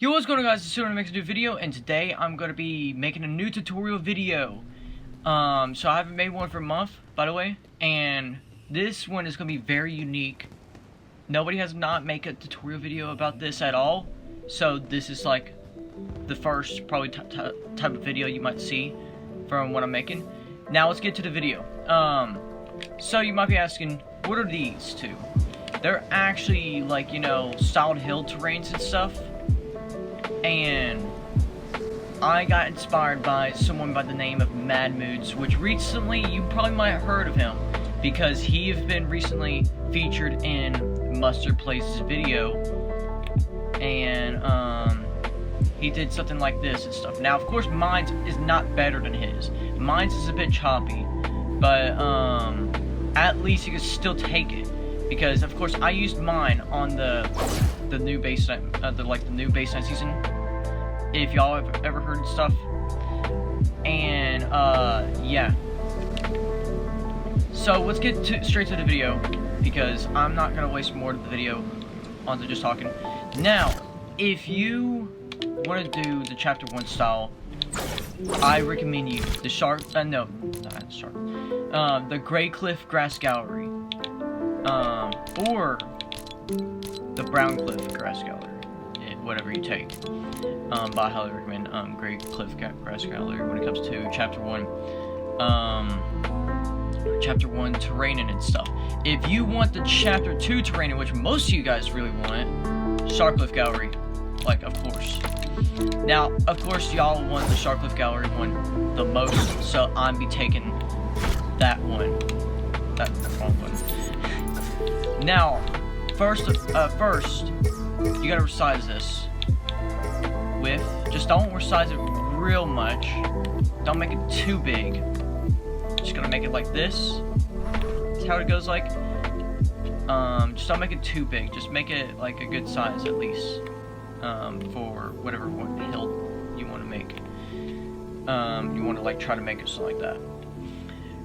Yo, what's going on, guys? It's Suno makes a new video, and today I'm going to be making a new tutorial video. So I haven't made one for a month, by the way, and this one is going to be very unique. Nobody has not made a tutorial video about this at all, so this is like the first probably type of video you might see from what I'm making. Now let's get to the video. So you might be asking, what are these two? They're actually like, you know, solid hill terrains and stuff. And I got inspired by someone by the name of MadMoods, which recently you probably might have heard of him because he has been recently featured in Mustard Place's video, and he did something like this and stuff. Now, of course, mine is not better than his. Mine is a bit choppy, but at least you can still take it because, of course, I used mine on the new baseline, the new baseline season, if y'all have ever heard stuff. And yeah. So let's get straight to the video because I'm not gonna waste more of the video onto just talking. Now, if you want to do the chapter 1 style, I recommend you the the Gray Cliff Grass Gallery, or the Brown Cliff Grass Gallery, whatever you take. But I highly recommend Gray Cliff Grass Gallery when it comes to chapter 1. Chapter 1 terrain and stuff. If you want the chapter 2 terrain, which most of you guys really want, Cliff Gallery, like, of course. Now, of course, y'all want the Cliff Gallery one the most, so I'm be taking that one. That wrong one. Now, first, you gotta resize this with, just don't resize it real much. Don't make it too big. Just gonna make it like this. That's how it goes like. Just don't make it too big. Just make it like a good size at least. For whatever hill you want to make. You want to like try to make it something like that.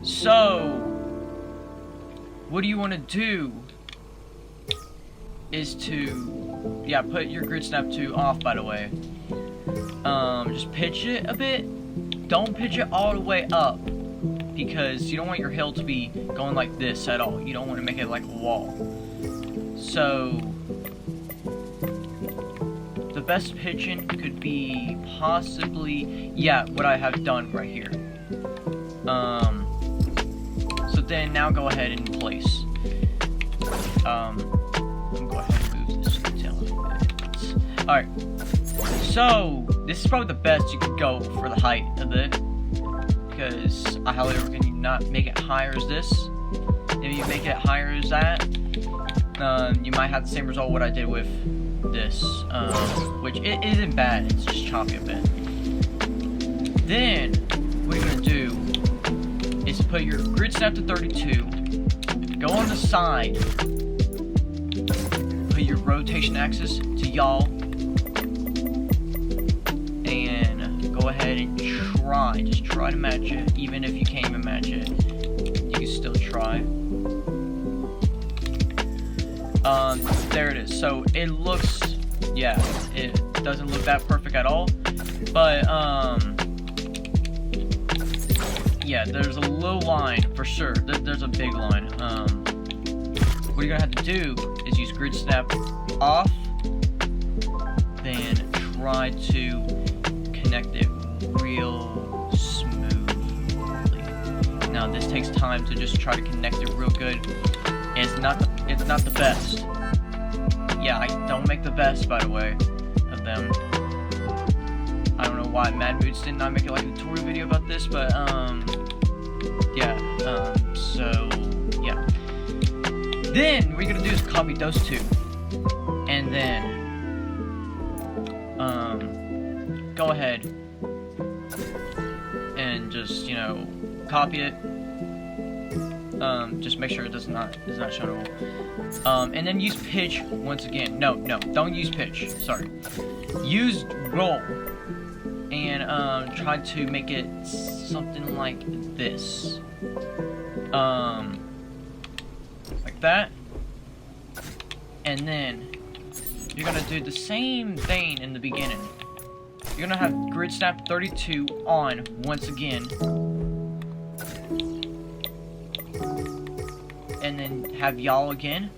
So, what do you want to do is to, yeah, put your grid snap to off, by the way. Just pitch it a bit. Don't pitch it all the way up, because you don't want your hill to be going like this at all. You don't want to make it like a wall. So, the best pitching could be possibly, yeah, what I have done right here. So then now go ahead and place. I'm gonna go ahead and move this detail. Alright. So, this is probably the best you could go for the height of it, because I highly recommend you not make it higher as this. If you make it higher as that, you might have the same result what I did with this, which it isn't bad, it's just choppy a bit. Then, what you're gonna do is put your grid snap to 32, go on the side, put your rotation axis to y'all, and go ahead and just try to match it. Even if you can't even match it, you can still try. There it is. So it looks, yeah, it doesn't look that perfect at all, but yeah, there's a little line for sure. There's a big line. What you're gonna have to do is use grid snap off, then try to connect it real smoothly. Now this takes time to just try to connect it real good. It's not the best. Yeah, I don't make the best, by the way, of them. I don't know why MadMoods did not make it like a tutorial video about this, but yeah. So yeah. Then what you're gonna do is copy those two, and then go ahead and just, you know, copy it. Just make sure it is not shown at all. And then use pitch once again. No, don't use pitch. Sorry. Use roll and try to make it something like this. Like that. And then you're gonna do the same thing in the beginning. You're gonna have grid snap 32 on once again. And then have y'all again.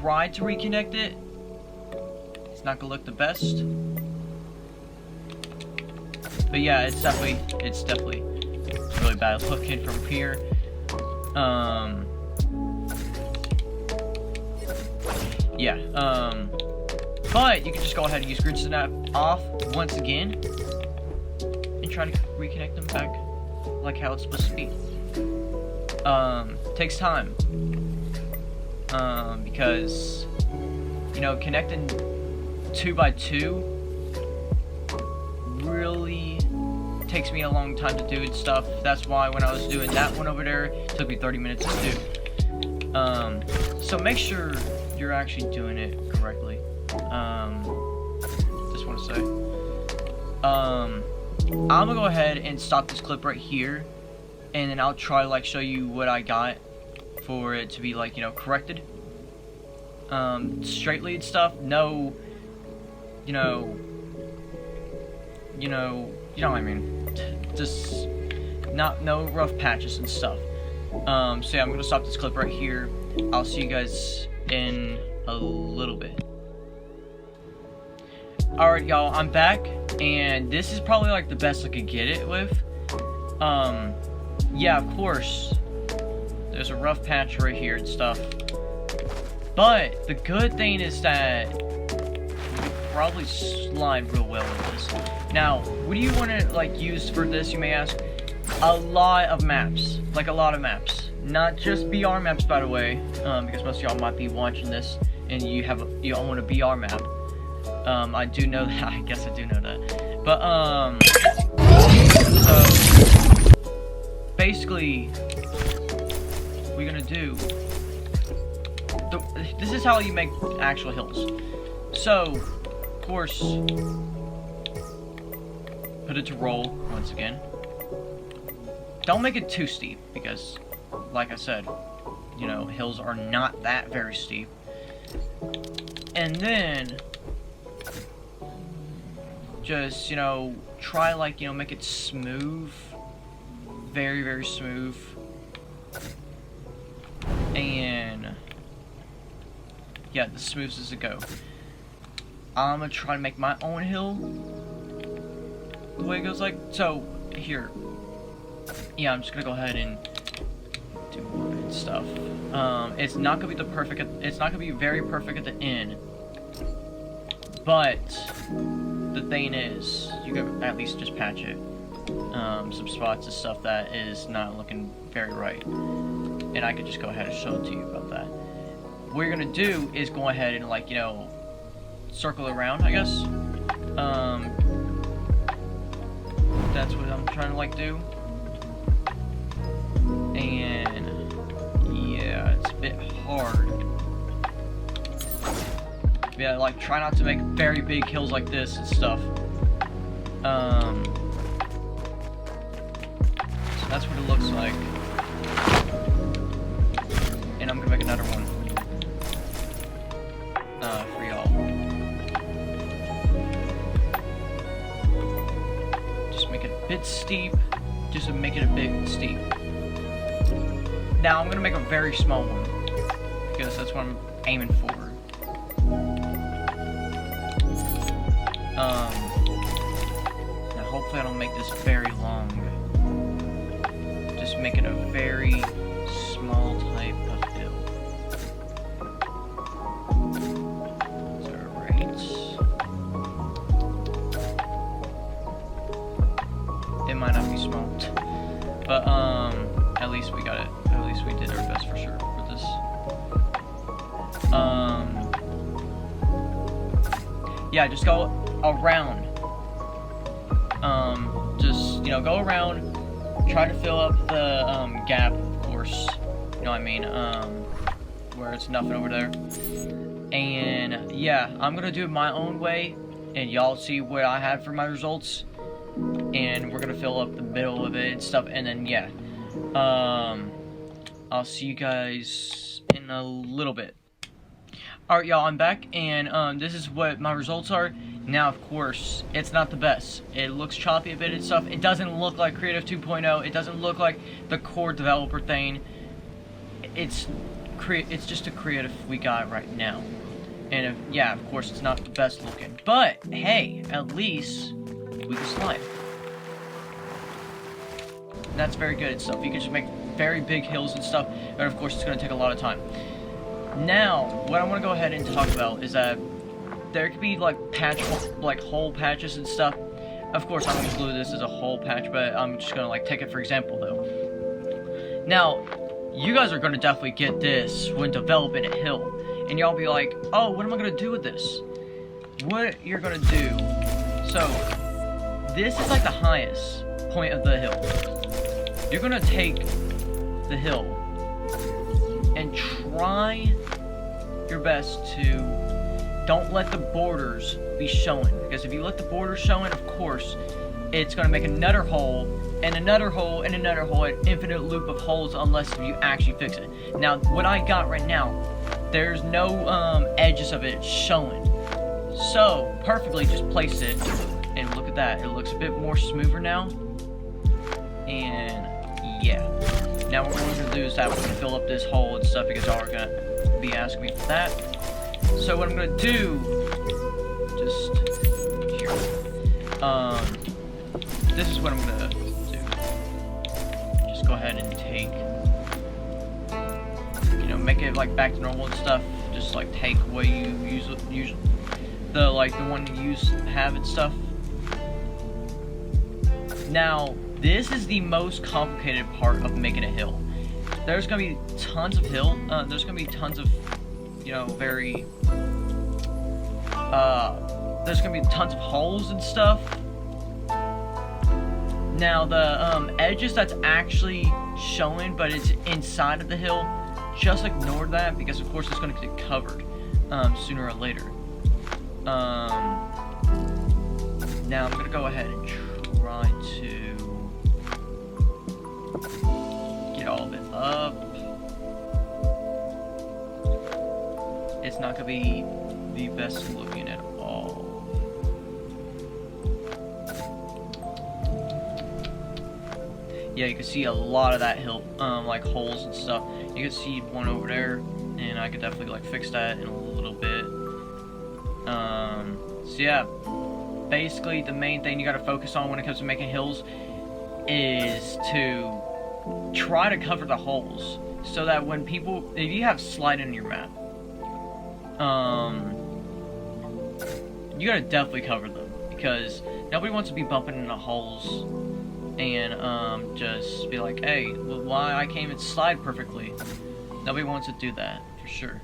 Try to reconnect it. It's not gonna look the best. But yeah, it's definitely really bad looking from here. But you can just go ahead and use grid snap off once again and try to reconnect them back like how it's supposed to be. Takes time. Because, you know, connecting 2x2 really takes me a long time to do and stuff. That's why when I was doing that one over there, it took me 30 minutes to do. So make sure you're actually doing it correctly. Just want to say. I'm gonna go ahead and stop this clip right here, and then I'll try to like show you what I got for it to be like, you know, corrected. Straight lead stuff, no, you know what I mean. Just no rough patches and stuff. So yeah, I'm gonna stop this clip right here. I'll see you guys in a little bit. Alright, y'all, I'm back, and this is probably like the best I could get it with. Yeah, of course, there's a rough patch right here and stuff. But the good thing is that you can probably slide real well with this. Now, what do you want to like use for this, you may ask? A lot of maps. Like a lot of maps. Not just BR maps, by the way, because most of y'all might be watching this and you own a BR map. I do know that. I guess I do know that. But so basically, what we're gonna do. This is how you make actual hills. So, of course, put it to roll once again. Don't make it too steep because, like I said, you know, hills are not that very steep. And then just, you know, try like, you know, make it smooth. Very, very smooth. And yeah, the smoothest as it go. I'm gonna try to make my own hill the way it goes like so. Here, yeah, I'm just gonna go ahead and do wood stuff. It's not gonna be it's not gonna be very perfect at the end, but the thing is, you can at least just patch it. Some spots and stuff that is not looking very right, and I could just go ahead and show it to you about that. What you're gonna do is go ahead and, like, you know, circle around, I guess. That's what I'm trying to like do. And yeah, it's a bit hard. Yeah, like try not to make very big hills like this and stuff. So that's what it looks like. And I'm gonna make another one. For y'all. Just make it a bit steep. Just to make it a bit steep. Now I'm gonna make a very small one because that's what I'm aiming for. Now hopefully I don't make this very long. Just make it a very small type of hill. It might not be small, but at least we got it. At least we did our best for sure for this. Yeah, just go around. Just, you know, go around. Try to fill up the gap, of course. You know what I mean? Where it's nothing over there. And yeah, I'm gonna do it my own way, and y'all see what I have for my results. And we're gonna fill up the middle of it and stuff, and then yeah, I'll see you guys in a little bit. Alright, y'all, I'm back, and this is what my results are. Now, of course, it's not the best. It looks choppy a bit and stuff. It doesn't look like Creative 2.0. It doesn't look like the core developer thing. It's just a creative we got right now. And yeah, of course, it's not the best looking. But, hey, at least we can slide. That's very good and stuff. You can just make very big hills and stuff. But, of course, it's going to take a lot of time. Now, what I want to go ahead and talk about is that there could be like hole patches and stuff. Of course, I'm gonna glue this as a hole patch, but I'm just gonna like take it for example though. Now, you guys are gonna definitely get this when developing a hill, and y'all be like, "Oh, what am I gonna do with this?" What you're gonna do? So, this is like the highest point of the hill. You're gonna take the hill and try your best to don't let the borders be showing, because if you let the borders showing, of course, it's going to make another hole, and another hole, and another hole, an infinite loop of holes unless you actually fix it. Now, what I got right now, there's no edges of it showing. So, perfectly, just place it, and look at that. It looks a bit more smoother now, and yeah. Now, what we're going to do is that we're going to fill up this hole and stuff, because y'all are going to be asking me for that. So what I'm gonna do, just here, this is what I'm gonna do. Just go ahead and take, make it like back to normal and stuff. Just like take what you use the one you have and stuff. Now, this is the most complicated part of making a hill. There's gonna be tons of hill. There's gonna be tons of there's gonna be tons of holes and stuff. Now the edges that's actually showing, but it's inside of the hill, just ignore that, because of course it's gonna get covered sooner or later. Now I'm gonna go ahead and try to get all of it up. It's not gonna be the best looking at all. Yeah, you can see a lot of that hill, like holes and stuff. You can see one over there, and I could definitely like fix that in a little bit. So yeah, basically the main thing you gotta focus on when it comes to making hills is to try to cover the holes, so that when if you have slide in your map, you gotta definitely cover them, because nobody wants to be bumping into holes and just be like, hey, well, why I can't even slide perfectly. Nobody wants to do that for sure.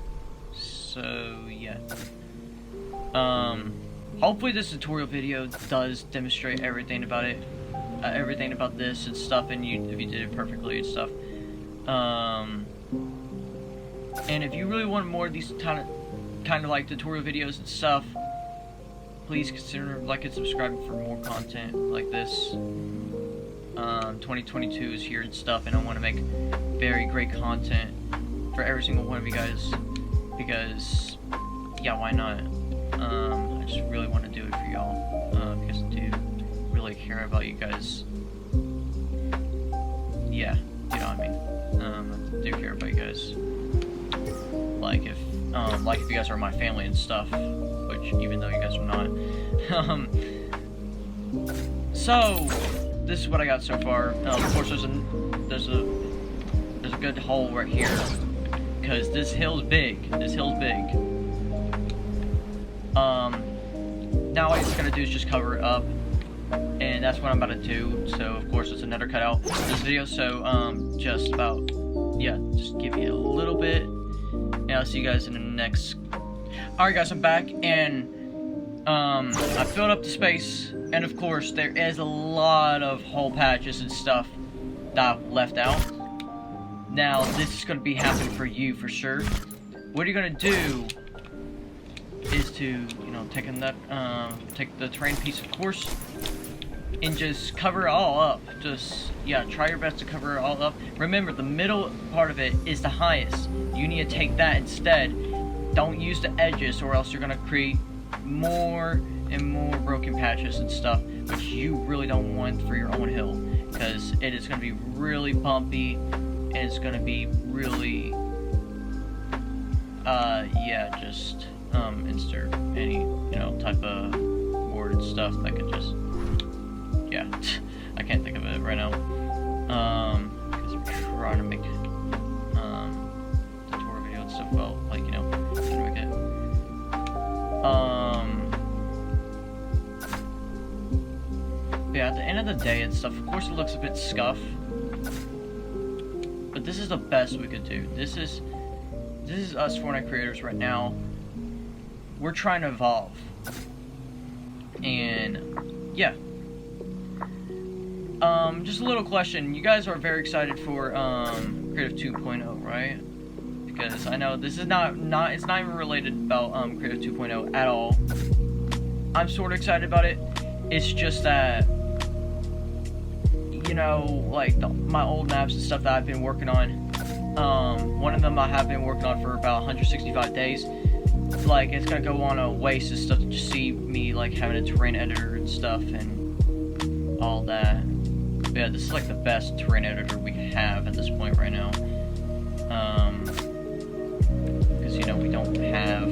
So yeah, hopefully this tutorial video does demonstrate everything about it, everything about this and stuff, and if you did it perfectly and stuff. And if you really want more of these kind of like tutorial videos and stuff, please consider liking and subscribing for more content like this. 2022 is here and stuff, and I want to make very great content for every single one of you guys, because yeah, why not? I just really want to do it for y'all, because I do really care about you guys. Yeah, you know what I mean. I do care about you guys. Like if you guys are my family and stuff, which even though you guys are not. So this is what I got so far. Of course, there's a good hole right here, because this hill's big. This hill's big. Now all you're gonna do is just cover it up, and that's what I'm about to do. So of course, it's another cutout in this video. So just give you a little bit, and I'll see you guys in the next. Alright guys, I'm back, and I filled up the space, and of course there is a lot of hole patches and stuff that I've left out. Now this is going to be happening for you for sure. What you're going to do is to, take the terrain piece, of course, and just cover it all up. Just, yeah, try your best to cover it all up. Remember, the middle part of it is the highest. You need to take that instead, don't use the edges, or else you're gonna create more and more broken patches and stuff, which you really don't want for your own hill, because it is gonna be really bumpy, and it's gonna be really, yeah, just insert any, you know, type of board and stuff that could just, yeah, I can't think of it right now, because I'm trying to make tutorial video and stuff, well, like, you know, trying to make it, yeah, at the end of the day and stuff, of course it looks a bit scuffed, but this is the best we could do. This is us Fortnite creators right now. We're trying to evolve, and yeah. Just a little question. You guys are very excited for Creative 2.0, right? Because I know this is not it's not even related about Creative 2.0 at all. I'm sort of excited about it. It's just that, you know, like my old maps and stuff that I've been working on. One of them I have been working on for about 165 days. Like, it's gonna go on a waste and stuff to just see me like having a terrain editor and stuff and all that. But yeah, this is like the best terrain editor we have at this point right now. Because, you know, we don't have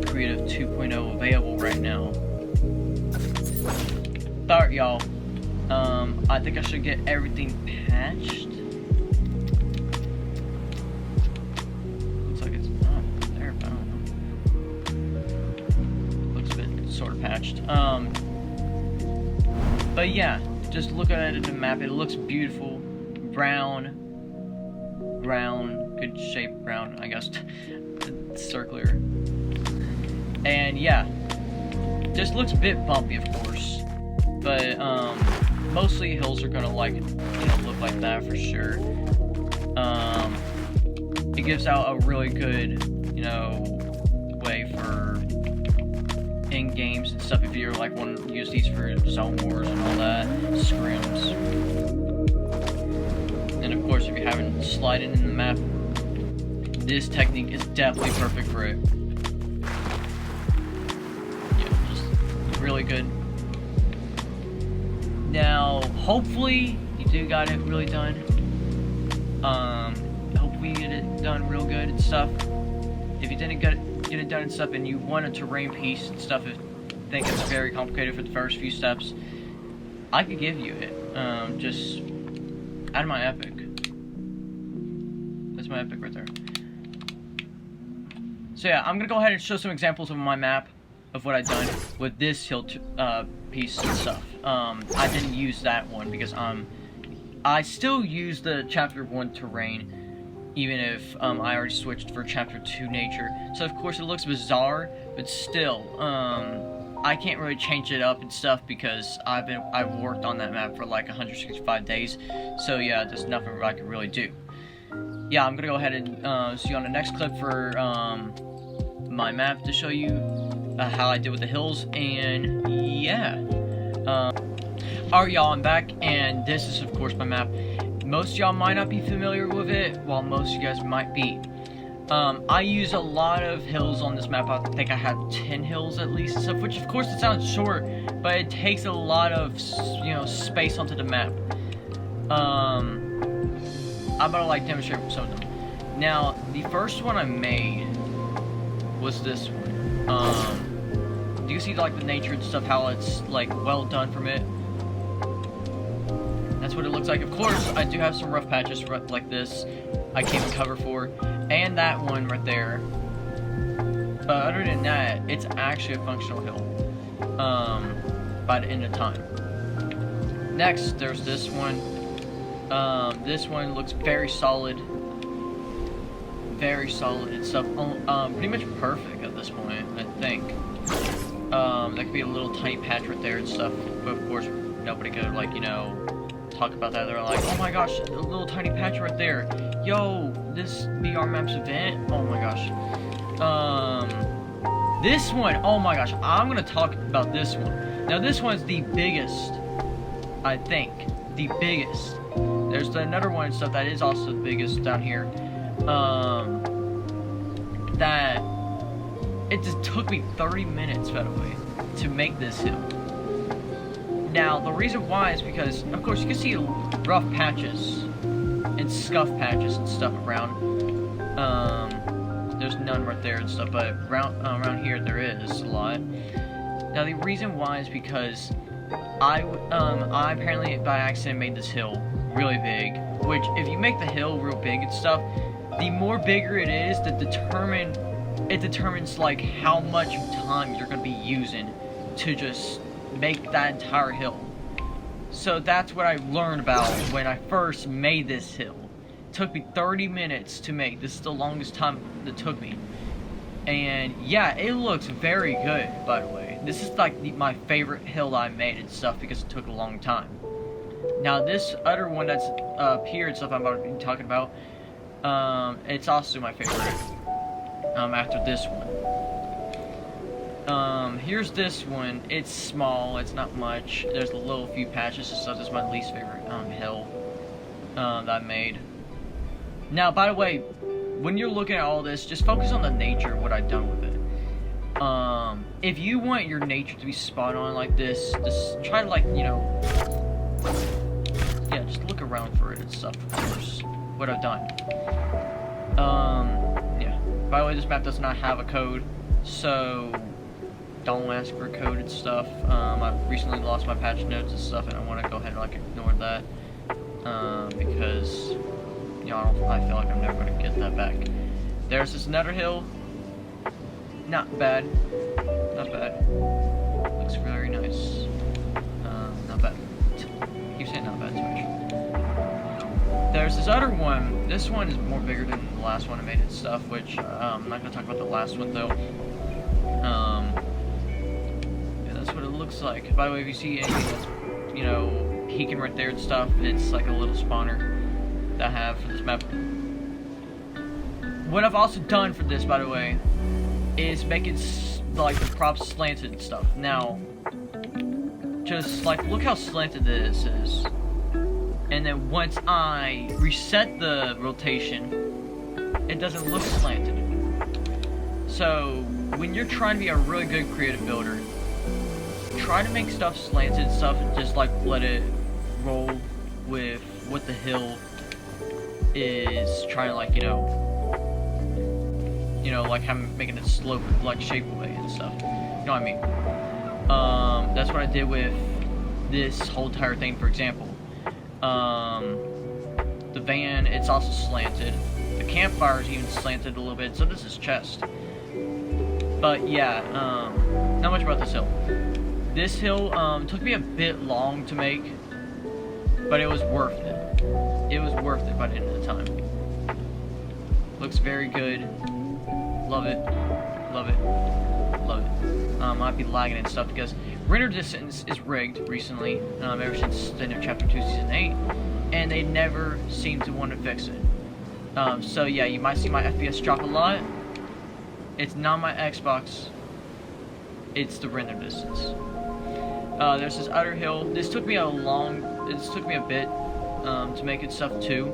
Creative 2.0 available right now. Alright, y'all. I think I should get everything patched. Looks like it's not there, but I don't know. Looks a bit sort of patched. But yeah, just look at it in the map. It looks beautiful. Brown, good shape brown, I guess. Circular. And yeah, just looks a bit bumpy, of course. But mostly hills are gonna like, you know, look like that for sure. It gives out a really good, you know, way for in games and stuff if you're like want to use these for zone wars and all that, scrims. And of course, if you're having sliding in the map, this technique is definitely perfect for it. Yeah, just really good. Now, hopefully, you do got it really done. Hopefully you get it done real good and stuff. If you didn't get it done and stuff, and you want a terrain piece and stuff, if you think it's very complicated for the first few steps, I could give you it. Just add my epic. That's my epic right there. So yeah, I'm gonna go ahead and show some examples of my map of what I've done with this hill piece and stuff. I didn't use that one because I still use the chapter 1 terrain, even if I already switched for chapter 2 nature. So of course it looks bizarre, but still, I can't really change it up and stuff because I've worked on that map for like 165 days. So yeah, there's nothing I can really do. Yeah, I'm gonna go ahead and see you on the next clip for my map to show you how I did with the hills, and yeah. Alright, y'all, I'm back, and this is of course my map. Most of y'all might not be familiar with it, while most of you guys might be. I use a lot of hills on this map. I think I have 10 hills at least, stuff, which of course it sounds short, but it takes a lot of, you know, space onto the map. I'm gonna like demonstrate some of them. Now, the first one I made was this one. Do you see like the nature and stuff, how it's like well done from it? That's what it looks like. Of course, I do have some rough patches like this I can't even cover for, and that one right there. But other than that, it's actually a functional hill by the end of time. Next, there's this one. This one looks very solid and stuff. Pretty much perfect at this point, I think. That could be a little tiny patch right there and stuff, but of course nobody could, like, you know, talk about that. They're like, oh my gosh, a little tiny patch right there, yo, this VR Maps event, oh my gosh. This one, oh my gosh, I'm gonna talk about this one. Now this one's the biggest, I think, the biggest. There's another one and stuff that is also the biggest down here. that it just took me 30 minutes, by the way, to make this hill. Now, the reason why is because, of course, you can see rough patches and scuff patches and stuff around. There's none right there and stuff, but around here there is a lot. Now, the reason why is because I apparently by accident made this hill really big, which if you make the hill real big and stuff, the more bigger it is, it determines like how much time you're going to be using to just make that entire hill. So that's what I learned about when I first made this hill. It took me 30 minutes to make. This is the longest time it took me. And yeah, it looks very good, by the way. This is like my favorite hill that I made and stuff because it took a long time. Now this other one that's up here and stuff I'm about to be talking about, it's also my favorite after this one. Here's this one. It's small, it's not much. There's a little few patches and stuff. This is my least favorite hill that I made. Now, by the way, when you're looking at all this, just focus on the nature of what I've done with it. If you want your nature to be spot on like this, just try to, like, you know, yeah, just look around for it and stuff, of course, what I've done. Yeah. By the way, this map does not have a code, so don't ask for a code and stuff. I've recently lost my patch notes and stuff, and I want to go ahead and, like, ignore that, because, you know, I feel like I'm never going to get that back. There's this nether hill. Not bad. Not bad. Looks very nice. Not bad. Keep saying not bad too much. There's this other one. This one is more bigger than the last one I made and stuff, which I'm not going to talk about the last one though. Yeah, that's what it looks like. By the way, if you see anything that's, you know, peeking right there and stuff, it's like a little spawner that I have for this map. What I've also done for this, by the way, is make it like the props slanted and stuff. Now, just like look how slanted this is, and then once I reset the rotation, it doesn't look slanted. So when you're trying to be a really good creative builder, try to make stuff slanted and stuff, and just like let it roll with what the hill is trying to, like, you know, like I'm making it slope, like shape away and stuff. You know what I mean? That's what I did with this whole entire thing. For example, the van, it's also slanted. The campfire is even slanted a little bit. So does this chest. But yeah, not much about this hill. This hill took me a bit long to make, but it was worth it. It was worth it by the end of the time. Looks very good. Love it. Love it. Love it. I'd be lagging and stuff because render distance is rigged recently, ever since the end of Chapter 2 Season 8, and they never seem to want to fix it. So yeah, you might see my FPS drop a lot. It's not my Xbox. It's the render distance. There's this other hill. This took me a bit to make it stuff too.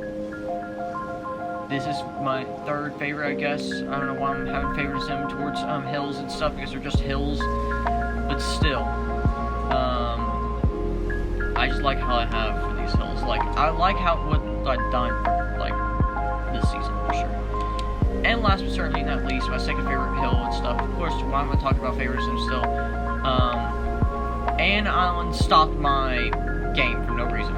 This is my third favorite, I guess. I don't know why I'm having favoritism towards hills and stuff, because they're just hills. But still, I just like how I have for these hills. Like, I like what I've done for, like, this season for sure. And last but certainly not least, my second favorite hill and stuff. Of course, why am I talking about favoritism still? And I unstopped my game for no reason.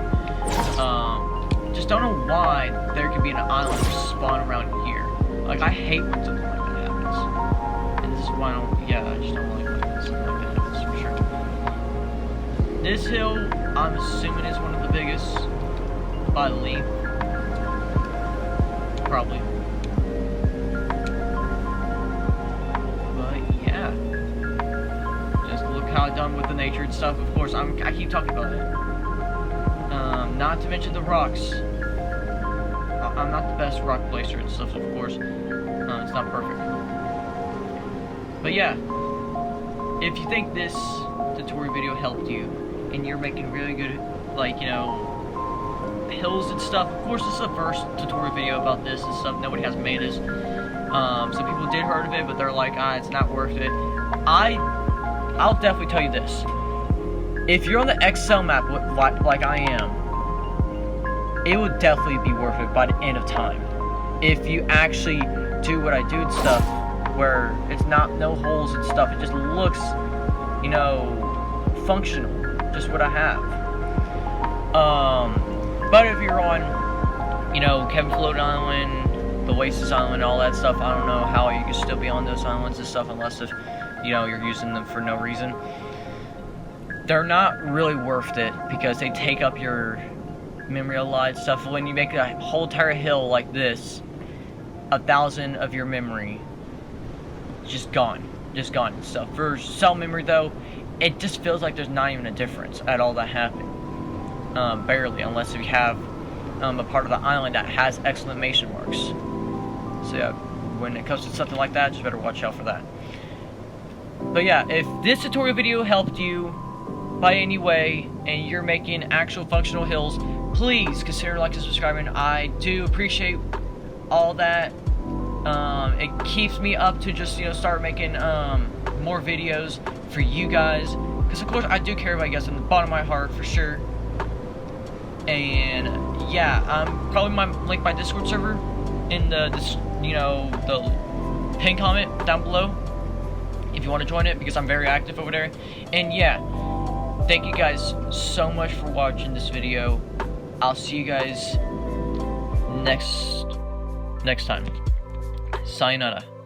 Just don't know why there could be an island spawn around here. Like, I hate when something like that happens. And this is why I just don't like when something like that happens, for sure. This hill, I'm assuming, is one of the biggest by length. Probably. But, yeah. Just look how I've done with the nature and stuff. Of course, I keep talking about it. Not to mention the rocks. I'm not the best rock placer and stuff, of course. It's not perfect. But yeah, if you think this tutorial video helped you, and you're making really good, like, you know, hills and stuff, of course this is the first tutorial video about this and stuff. Nobody has made this. Some people did heard of it, but they're like, it's not worth it. I'll definitely tell you this. If you're on the Excel map like I am, it would definitely be worth it by the end of time. If you actually do what I do and stuff, where it's no holes and stuff, it just looks, you know, functional, just what I have. But if you're on, you know, Kevin Float Island, the Oasis Island, all that stuff, I don't know how you can still be on those islands and stuff unless if, you know, you're using them for no reason. They're not really worth it because they take up your memory a lot and stuff. When you make a whole entire hill like this, 1,000 of your memory just gone and stuff. For cell memory though, it just feels like there's not even a difference at all that happened. Barely, unless if you have a part of the island that has exclamation marks. So yeah, when it comes to something like that, just better watch out for that. But yeah, if this tutorial video helped you by any way and you're making actual functional hills, please consider liking and subscribing. I do appreciate all that. It keeps me up to just, you know, start making more videos for you guys, because of course I do care about you guys in the bottom of my heart for sure. And yeah, probably link my Discord server in the pin comment down below if you want to join it, because I'm very active over there. And yeah, thank you guys so much for watching this video. I'll see you guys next time. Sayonara.